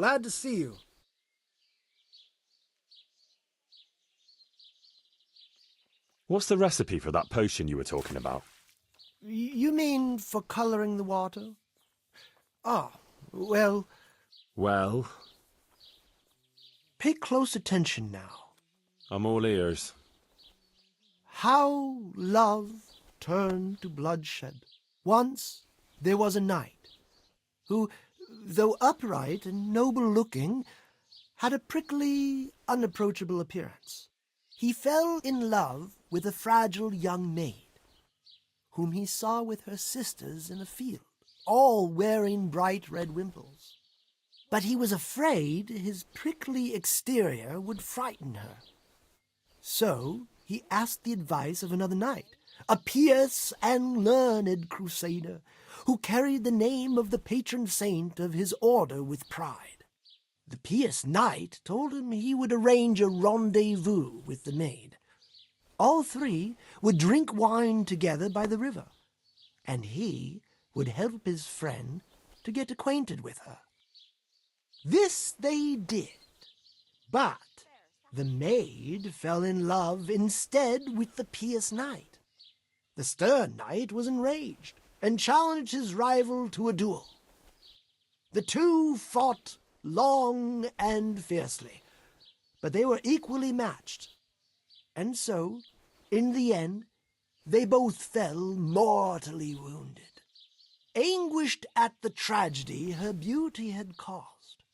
Glad to see you. What's the recipe for that potion you were talking about? You mean for coloring the water? Ah, well... Well? Pay close attention now. I'm all ears. How love turned to bloodshed. Once there was a knight who, though upright and noble-looking, had a prickly, unapproachable appearance. He fell in love with a fragile young maid, whom he saw with her sisters in a field, all wearing bright red wimples. But he was afraid his prickly exterior would frighten her. So he asked the advice of another knight, a pious and learned crusader, who carried the name of the patron saint of his order with pride. The pious knight told him he would arrange a rendezvous with the maid. All three would drink wine together by the river, and he would help his friend to get acquainted with her. This they did, but the maid fell in love instead with the pious knight. The stern knight was enraged and challenged his rival to a duel. The two fought long and fiercely, but they were equally matched, and so, in the end, they both fell mortally wounded, anguished at the tragedy her beauty had caused.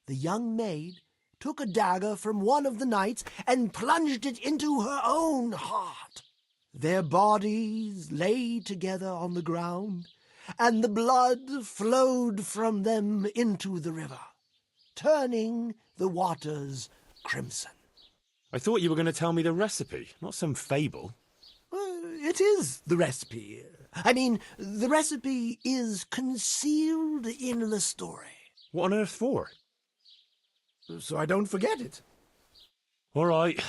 The young maid took a dagger from one of the knights and plunged it into her own heart. Their bodies lay together on the ground, and the blood flowed from them into the river, turning the waters crimson. I thought you were going to tell me the recipe, not some fable. It is the recipe. I mean, the recipe is concealed in the story. What on earth for? So I don't forget it. All right.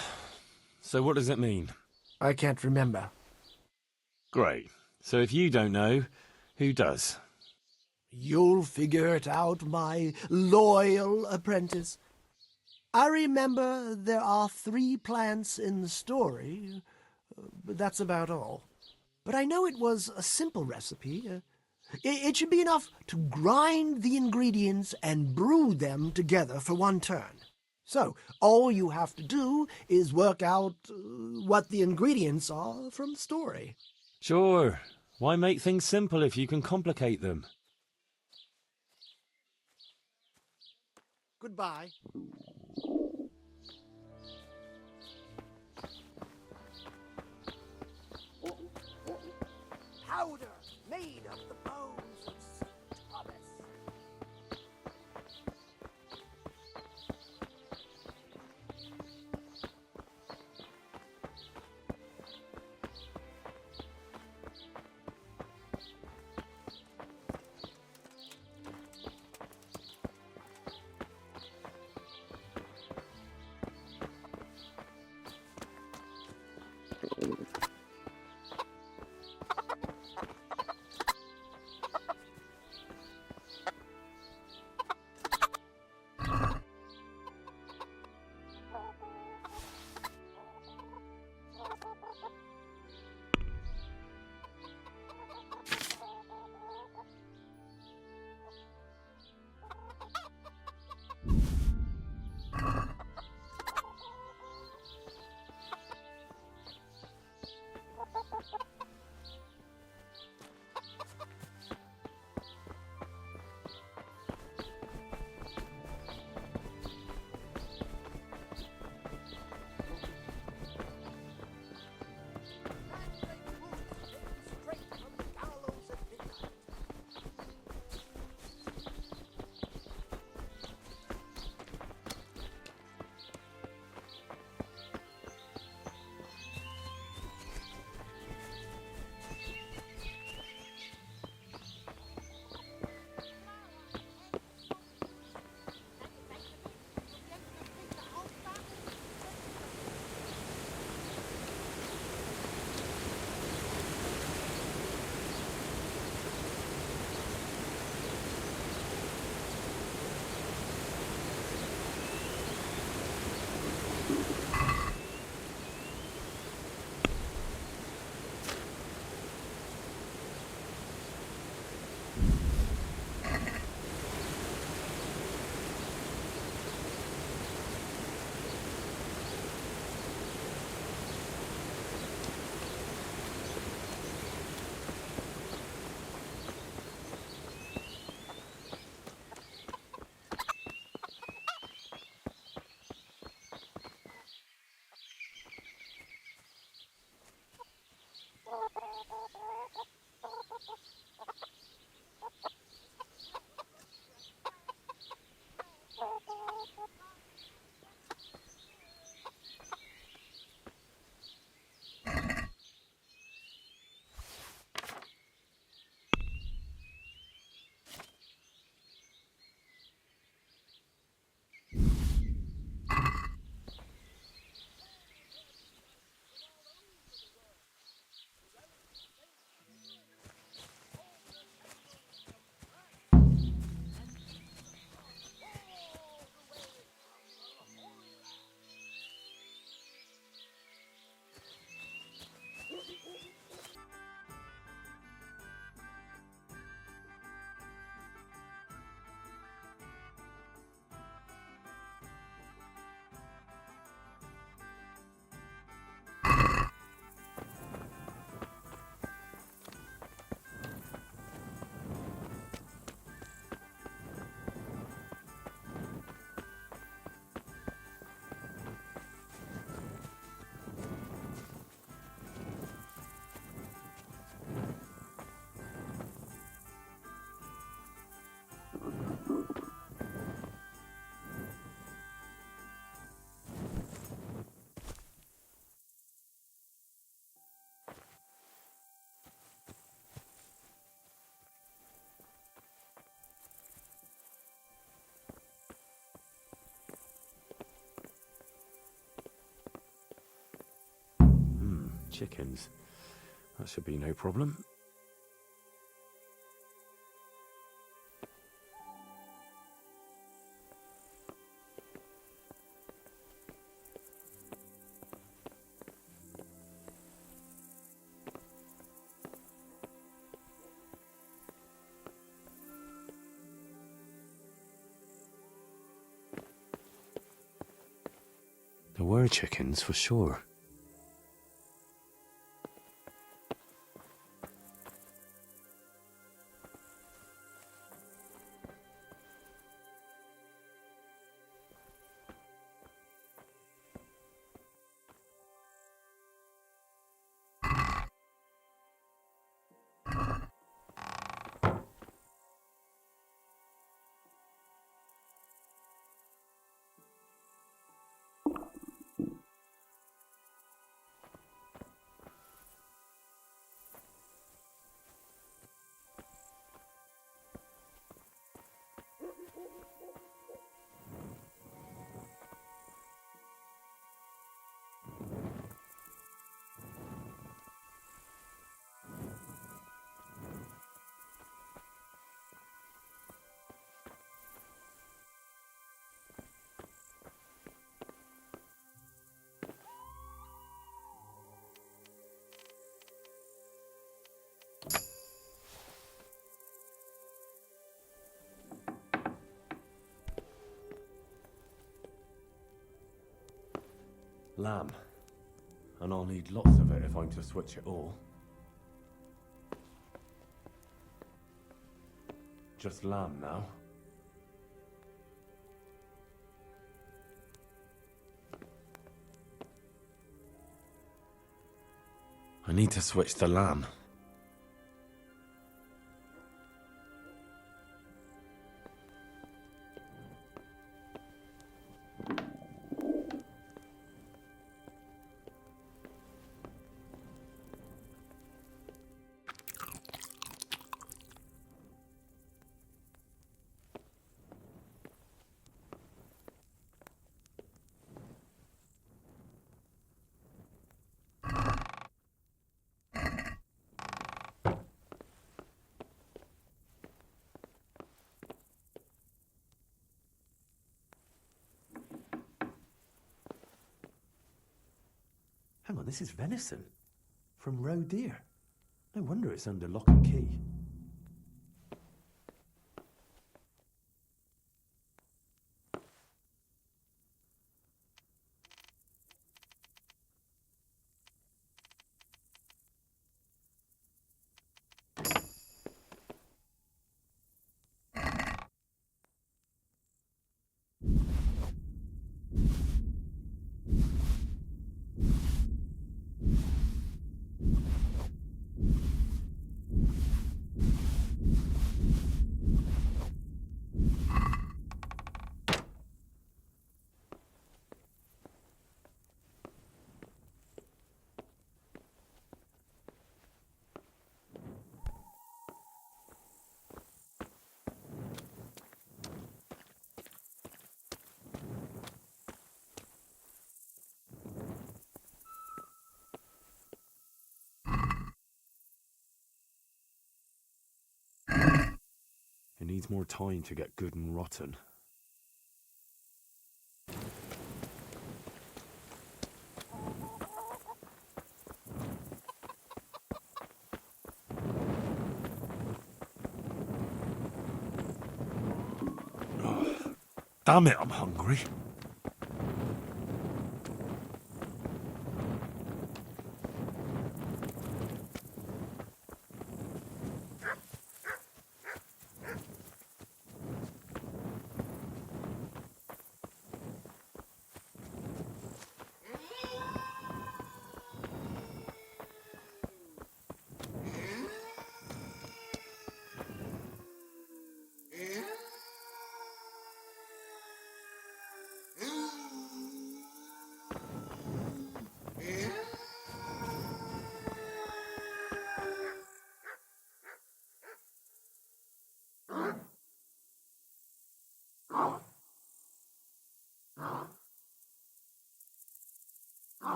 So what does it mean? I can't remember. Great. So if you don't know, who does? You'll figure it out, my loyal apprentice. I remember there are 3 plants in the story, but that's about all. But I know it was a simple recipe. It should be enough to grind the ingredients and brew them together for one turn. So, all you have to do is work out what the ingredients are from the story. Sure. Why make things simple if you can complicate them? Goodbye. Powder made of the bones of St. Thomas. chickens. That should be no problem. There were chickens for sure. Lamb. And I'll need lots of it if I'm to switch it all. Just lamb now. I need to switch the lamb. Hang on, this is venison. From roe deer. No wonder it's under lock and key. It needs more time to get good and rotten. Oh, damn it, I'm hungry.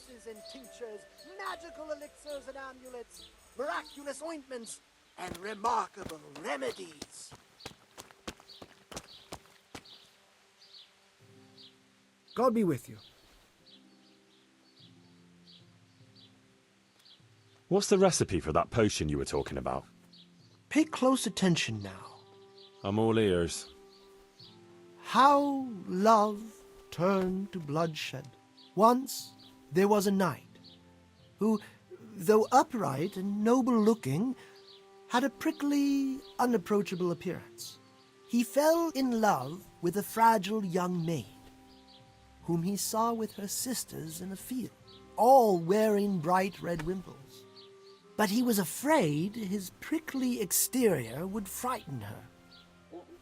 juices and tinctures, magical elixirs and amulets, miraculous ointments, and remarkable remedies. God be with you. What's the recipe for that potion you were talking about? Pay close attention now. I'm all ears. How love turned to bloodshed. Once there was a knight who, though upright and noble-looking, had a prickly, unapproachable appearance. He fell in love with a fragile young maid, whom he saw with her sisters in a field, all wearing bright red wimples. But he was afraid his prickly exterior would frighten her.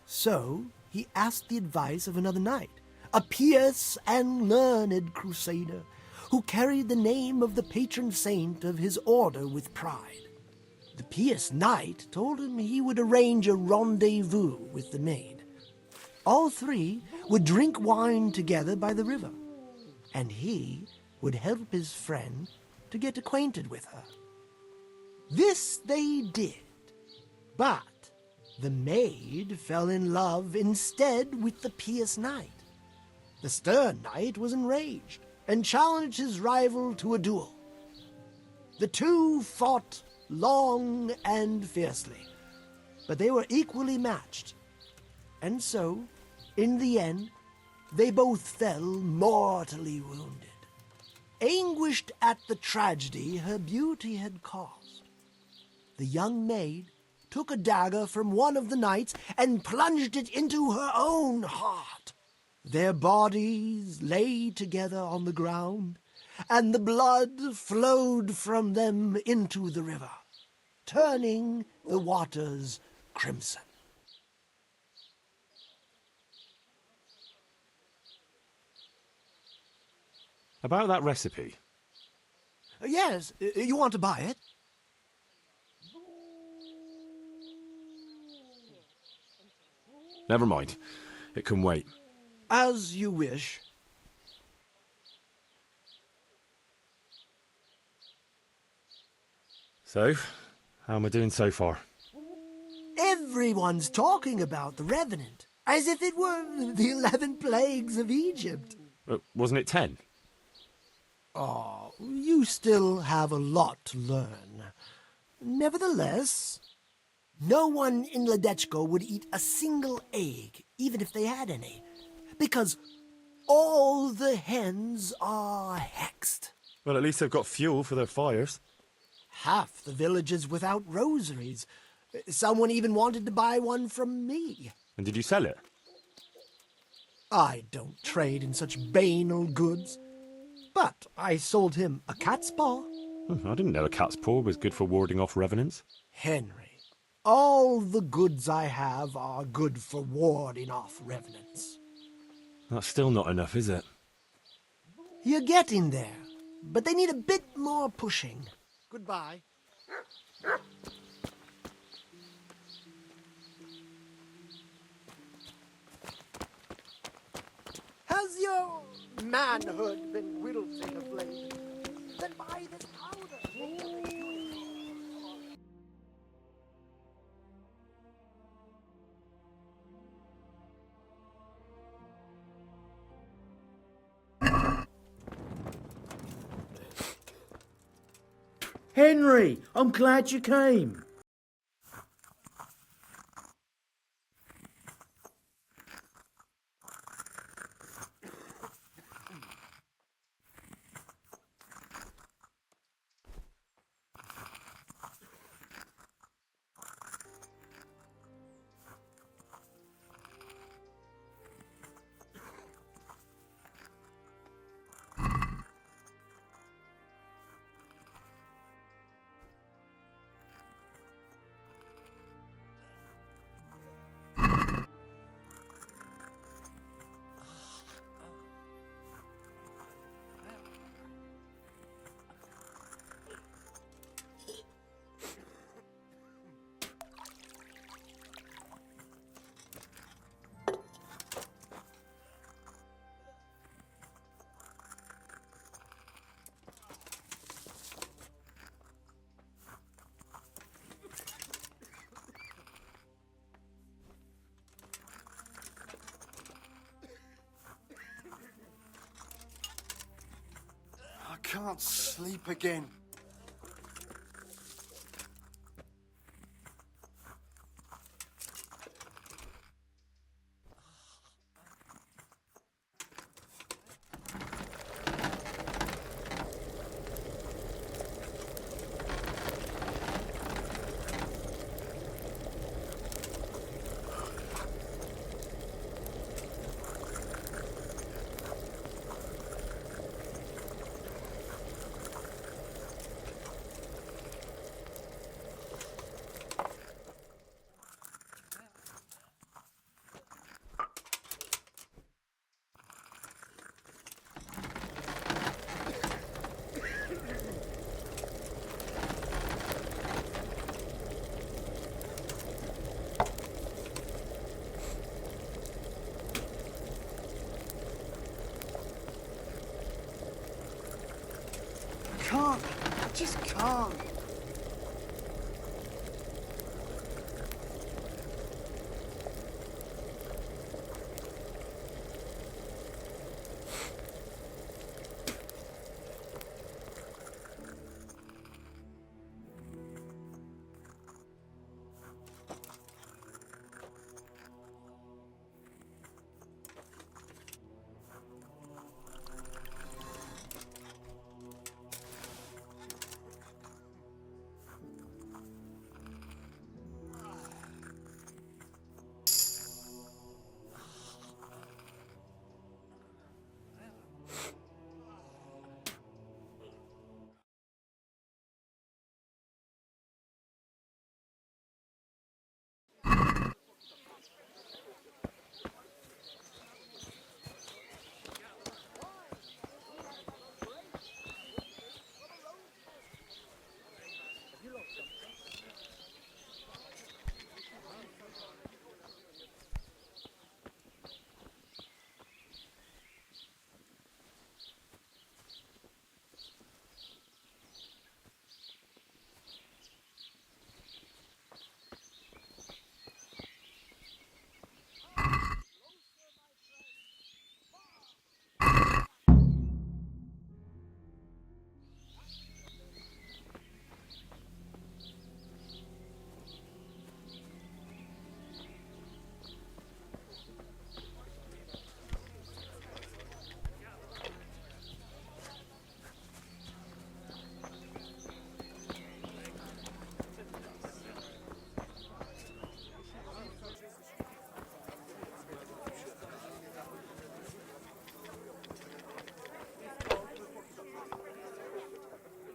So he asked the advice of another knight, a pious and learned crusader, who carried the name of the patron saint of his order with pride. The pious knight told him he would arrange a rendezvous with the maid. All three would drink wine together by the river, and he would help his friend to get acquainted with her. This they did, but the maid fell in love instead with the pious knight. The stern knight was enraged and challenged his rival to a duel. The two fought long and fiercely, but they were equally matched. And so, in the end, they both fell mortally wounded, anguished at the tragedy her beauty had caused. The young maid took a dagger from one of the knights and plunged it into her own heart. Their bodies lay together on the ground, and the blood flowed from them into the river, turning the waters crimson. About that recipe. Yes, you want to buy it? Never mind. It can wait. As you wish. So, how am I doing so far? Everyone's talking about the Revenant, as if it were the 11 plagues of Egypt. Wasn't it 10? Oh, you still have a lot to learn. Nevertheless, no one in Ledechko would eat a single egg, even if they had any, because all the hens are hexed. Well, at least they've got fuel for their fires. Half the village is without rosaries. Someone even wanted to buy one from me. And did you sell it? I don't trade in such banal goods. But I sold him a cat's paw. I didn't know a cat's paw was good for warding off revenants. Henry, all the goods I have are good for warding off revenants. That's still not enough, is it? You're getting there, but they need a bit more pushing. Goodbye. Has your manhood been wilting of late? Then buy this powder. Henry, I'm glad you came. can't sleep again. Can't. I just can't.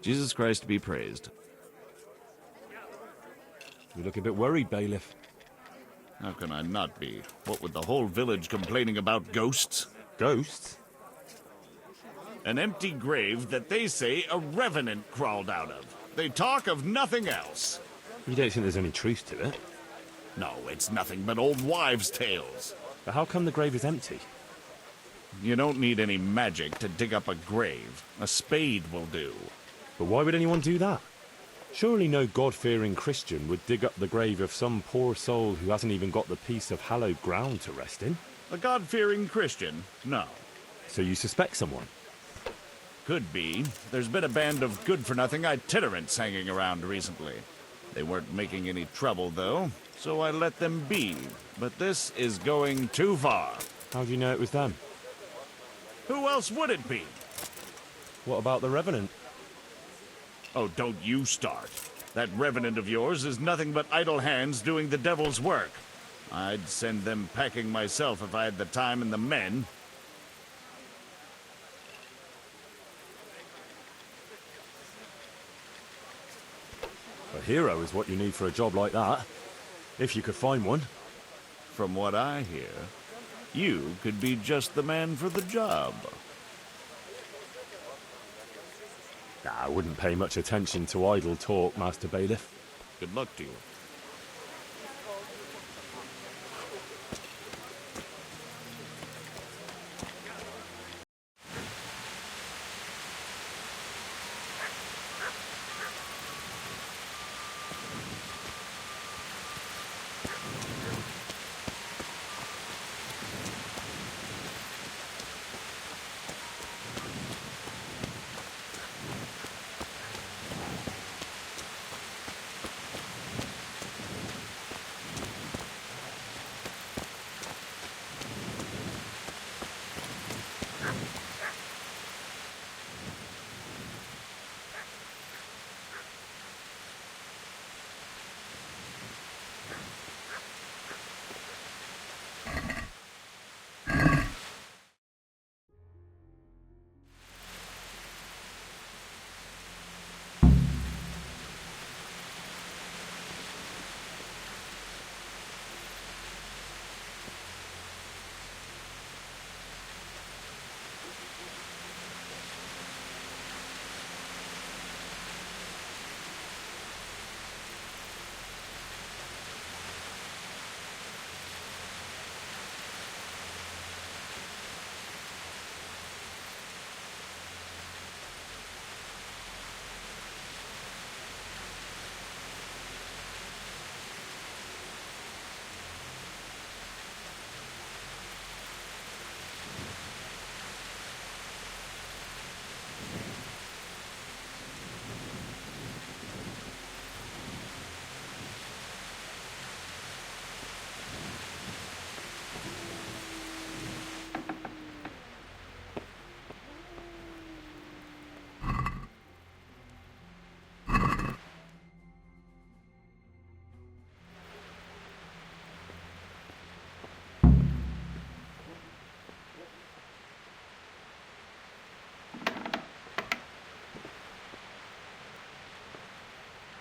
Jesus Christ be praised. You look a bit worried, bailiff. How can I not be? What with the whole village complaining about ghosts? Ghosts? An empty grave that they say a revenant crawled out of. They talk of nothing else. You don't think there's any truth to it? No, it's nothing but old wives' tales. But how come the grave is empty? You don't need any magic to dig up a grave. A spade will do. But why would anyone do that? Surely no God-fearing Christian would dig up the grave of some poor soul who hasn't even got the piece of hallowed ground to rest in. A God-fearing Christian? No. So you suspect someone? Could be. There's been a band of good-for-nothing itinerants hanging around recently. They weren't making any trouble, though, so I let them be. But this is going too far. How do you know it was them? Who else would it be? What about the Revenant? Oh, don't you start. That revenant of yours is nothing but idle hands doing the devil's work. I'd send them packing myself if I had the time and the men. A hero is what you need for a job like that. If you could find one. From what I hear, you could be just the man for the job. I wouldn't pay much attention to idle talk, Master Bailiff. Good luck to you.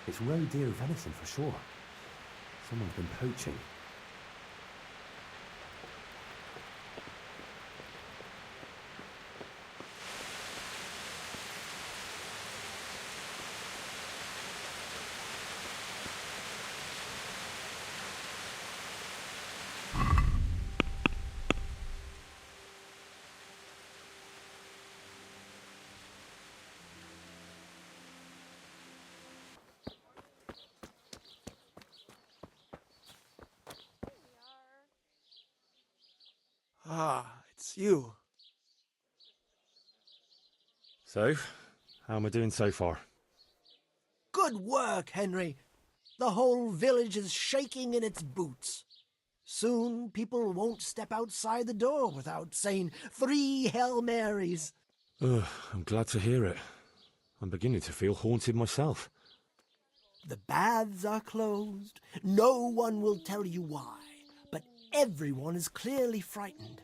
It's roe deer venison for sure. Someone's been poaching. Ah, it's you. So, how am I doing so far? Good work, Henry. The whole village is shaking in its boots. Soon people won't step outside the door without saying 3 Hail Marys. Ugh, I'm glad to hear it. I'm beginning to feel haunted myself. The baths are closed. No one will tell you why, but everyone is clearly frightened.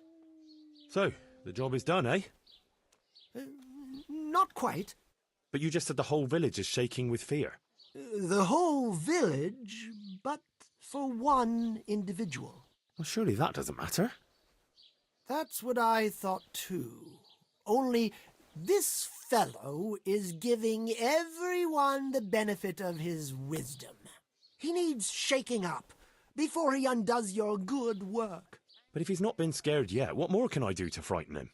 So, the job is done, eh? Not quite. But you just said the whole village is shaking with fear. The whole village, but for one individual. Well, surely that doesn't matter. That's what I thought too. Only this fellow is giving everyone the benefit of his wisdom. He needs shaking up before he undoes your good work. But if he's not been scared yet, what more can I do to frighten him?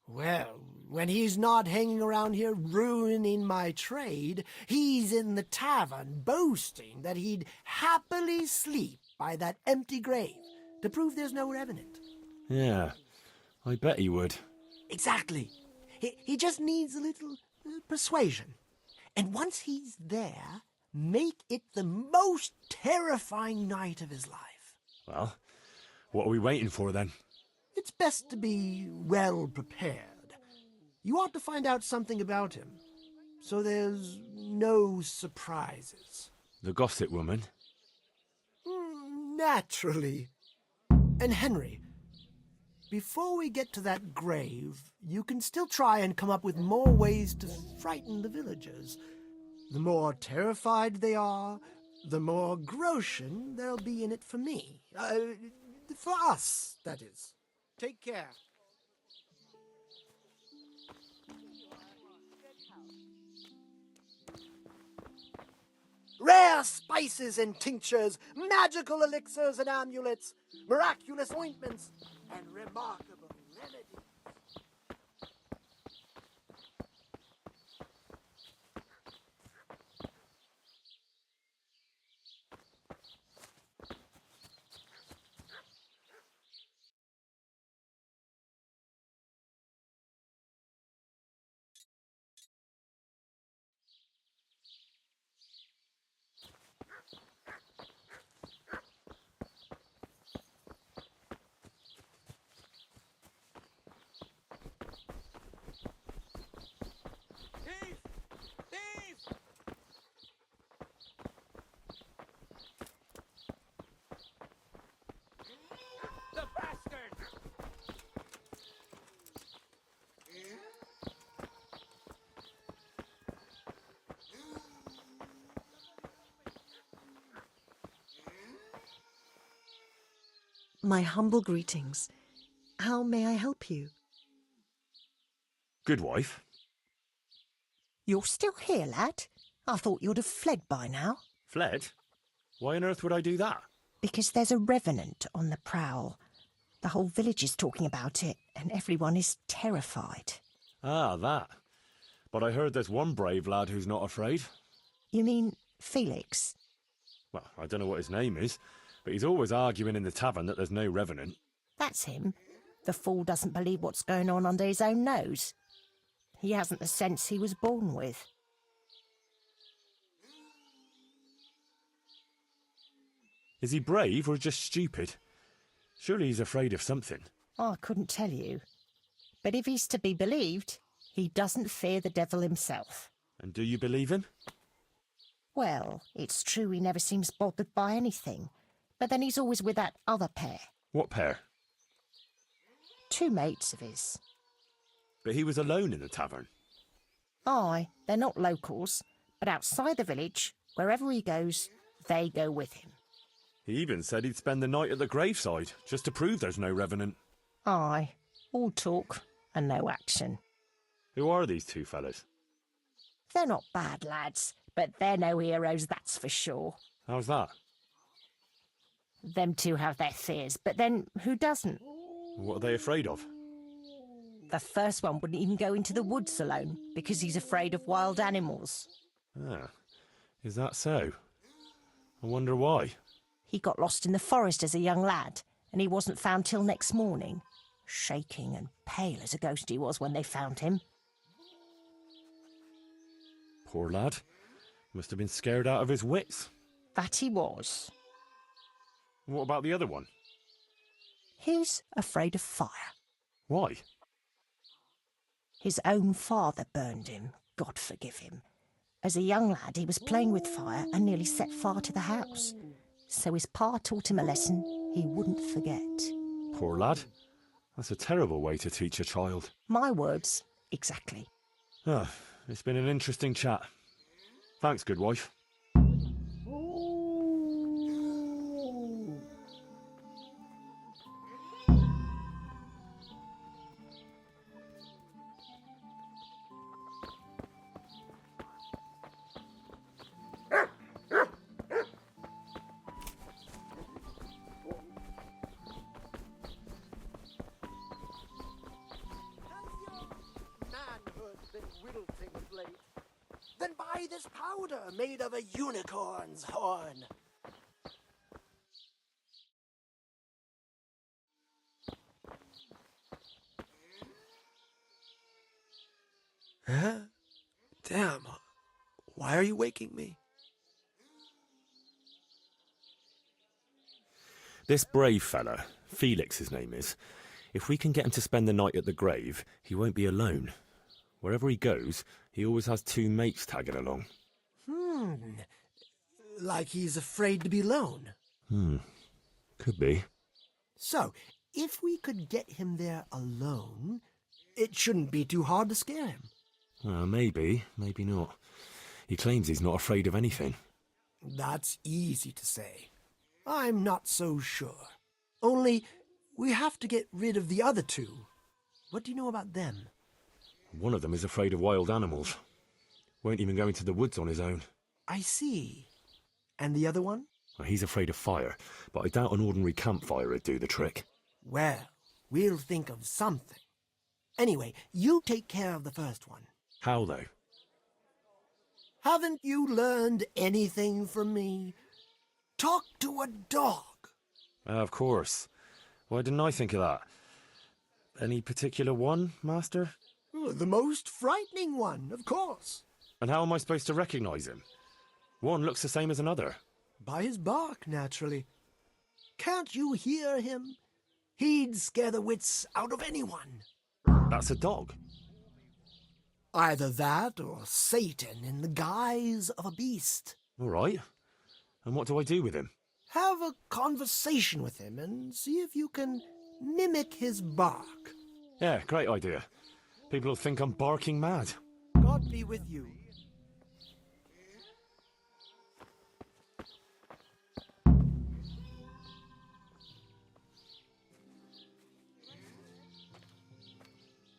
Well, when he's not hanging around here ruining my trade, he's in the tavern boasting that he'd happily sleep by that empty grave to prove there's no revenant. Yeah, I bet he would. Exactly. He just needs a little persuasion. And once he's there, make it the most terrifying night of his life. Well, what are we waiting for then? It's best to be well prepared. You ought to find out something about him, so there's no surprises. The gossip woman? Naturally. And Henry, before we get to that grave, you can still try and come up with more ways to frighten the villagers. The more terrified they are, the more groschen there'll be in it for me. For us, that is. Take care. Rare spices and tinctures, magical elixirs and amulets, miraculous ointments, and remarkable remedies. My humble greetings. How may I help you? Good wife. You're still here, lad? I thought you'd have fled by now. Fled? Why on earth would I do that? Because there's a revenant on the prowl. The whole village is talking about it, and everyone is terrified. Ah, that. But I heard there's one brave lad who's not afraid. You mean Felix? Well, I don't know what his name is, but he's always arguing in the tavern that there's no revenant. That's him. The fool doesn't believe what's going on under his own nose. He hasn't the sense he was born with. Is he brave or just stupid? Surely he's afraid of something. I couldn't tell you. But if he's to be believed, he doesn't fear the devil himself. And do you believe him? Well, it's true he never seems bothered by anything. But then he's always with that other pair. What pair? 2 mates of his. But he was alone in the tavern. Aye, they're not locals, but outside the village, Wherever he goes, they go with him. He even said he'd spend the night at the graveside, just to prove there's no revenant. Aye, all talk and no action. Who are these two fellas? They're not bad lads, but they're no heroes, that's for sure. How's that? Them two have their fears, but then who doesn't? What are they afraid of? The first one wouldn't even go into the woods alone because he's afraid of wild animals. Ah, is that so? I wonder why. He got lost in the forest as a young lad, and he wasn't found till next morning. Shaking and pale as a ghost he was when they found him. Poor lad. Must have been scared out of his wits. That he was. What about the other one? He's afraid of fire. Why? His own father burned him, God forgive him. As a young lad, he was playing with fire and nearly set fire to the house. So his pa taught him a lesson he wouldn't forget. Poor lad. That's a terrible way to teach a child. My words, exactly. Ah, it's been an interesting chat. Thanks, good wife. Manhood been wilting of late? Then buy this powder made of a unicorn's horn. Huh? Damn. Why are you waking me? This brave fella, Felix his name is, if we can get him to spend the night at the grave, he won't be alone. Wherever he goes, he always has two mates tagging along. Like he's afraid to be alone. Could be. So, if we could get him there alone, it shouldn't be too hard to scare him. Well, maybe, maybe not. He claims he's not afraid of anything. That's easy to say. I'm not so sure. Only, we have to get rid of the other two. What do you know about them? One of them is afraid of wild animals. Won't even go into the woods on his own. I see. And the other one? Well, he's afraid of fire, but I doubt an ordinary campfire would do the trick. Well, we'll think of something. Anyway, you take care of the first one. How, though? Haven't you learned anything from me? Talk to a dog. Of course. Why didn't I think of that? Any particular one, Master? The most frightening one, of course. And how am I supposed to recognise him? One looks the same as another. By his bark, naturally. Can't you hear him? He'd scare the wits out of anyone. That's a dog. Either that or Satan in the guise of a beast. All right. And what do I do with him? Have a conversation with him and see if you can mimic his bark. Yeah, great idea. People will think I'm barking mad. God be with you.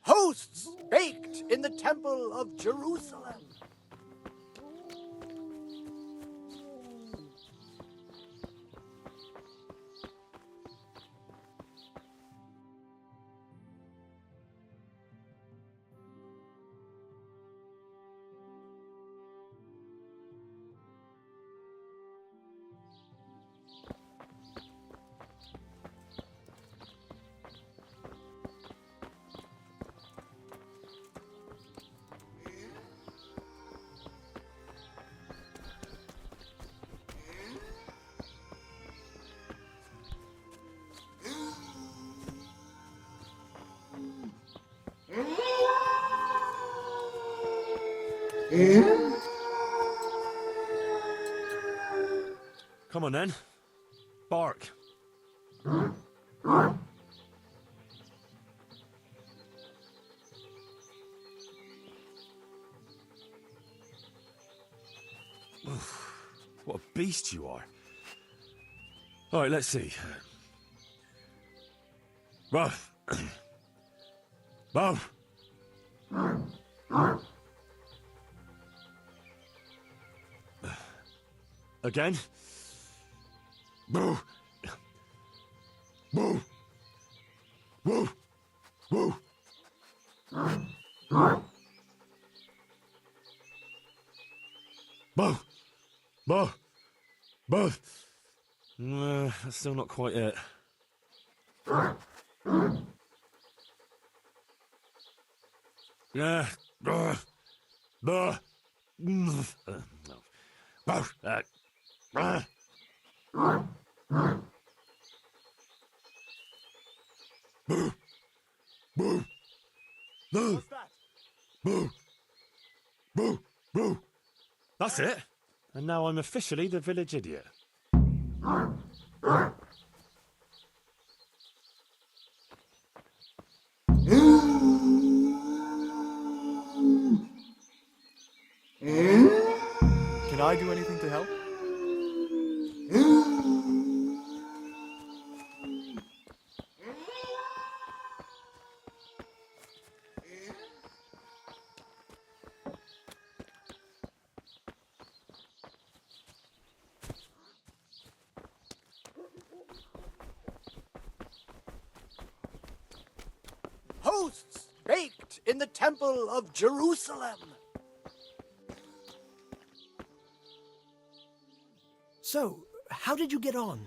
Hosts baked in the temple of Jerusalem. Come on then. Bark. What a beast you are. All right, let's see. Ruff. Ruff. Again. Boo. Boo. Woo. Woo. Boo. Boo. Boo. That's still not quite it. Yeah. No. Boo. Boo. Boo. What's that? Boo. Boo. Boo. That's it. And now I'm officially the village idiot. Can I do anything to help? Hosts baked in the temple of Jerusalem. So, how did you get on?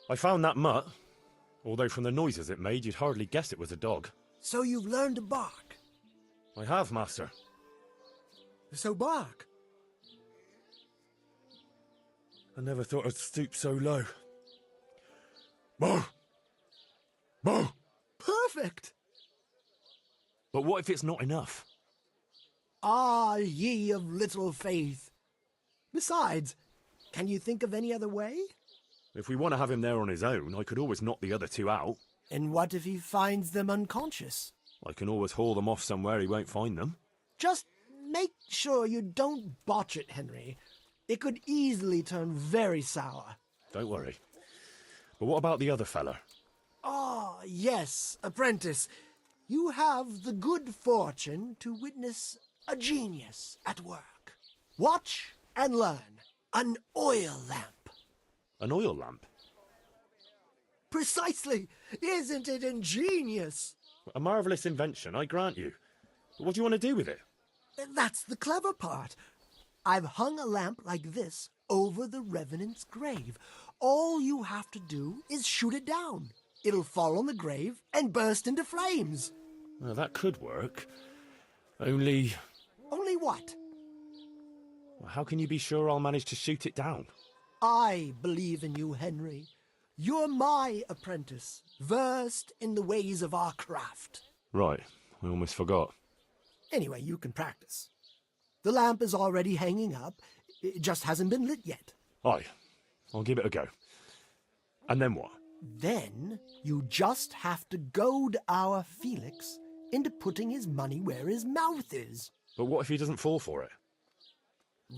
I found that mutt. Although from the noises it made, you'd hardly guess it was a dog. So you've learned to bark. I have, master. So bark. I never thought I'd stoop so low. Boo! Boo! Perfect. But what if it's not enough? Ah, ye of little faith. Besides, can you think of any other way? If we want to have him there on his own, I could always knock the other two out. And what if he finds them unconscious? I can always haul them off somewhere he won't find them. Just make sure you don't botch it, Henry. It could easily turn very sour. Don't worry. But what about the other fella? Ah, yes, apprentice. You have the good fortune to witness a genius at work. Watch and learn. An oil lamp. An oil lamp? Precisely. Isn't it ingenious? A marvellous invention, I grant you. But what do you want to do with it? That's the clever part. I've hung a lamp like this over the revenant's grave. All you have to do is shoot it down. It'll fall on the grave and burst into flames. Well, that could work. Only... Only what? How can you be sure I'll manage to shoot it down? I believe in you, Henry. You're my apprentice, versed in the ways of our craft. Right, I almost forgot. Anyway, you can practice. The lamp is already hanging up. It just hasn't been lit yet. Aye, I'll give it a go. And then what? Then you just have to goad our Felix into putting his money where his mouth is. But what if he doesn't fall for it?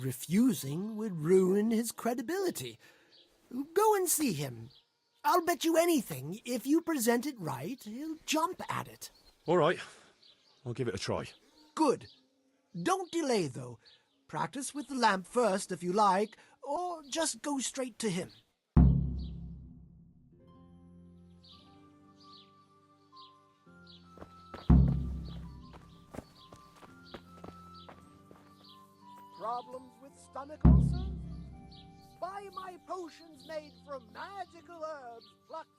Refusing would ruin his credibility. Go and see him. I'll bet you anything, if you present it right, he'll jump at it. All right, I'll give it a try. Good. Don't delay, though. Practice with the lamp first, if you like, or just go straight to him. Problems with stomach ulcers? Buy my potions made from magical herbs plucked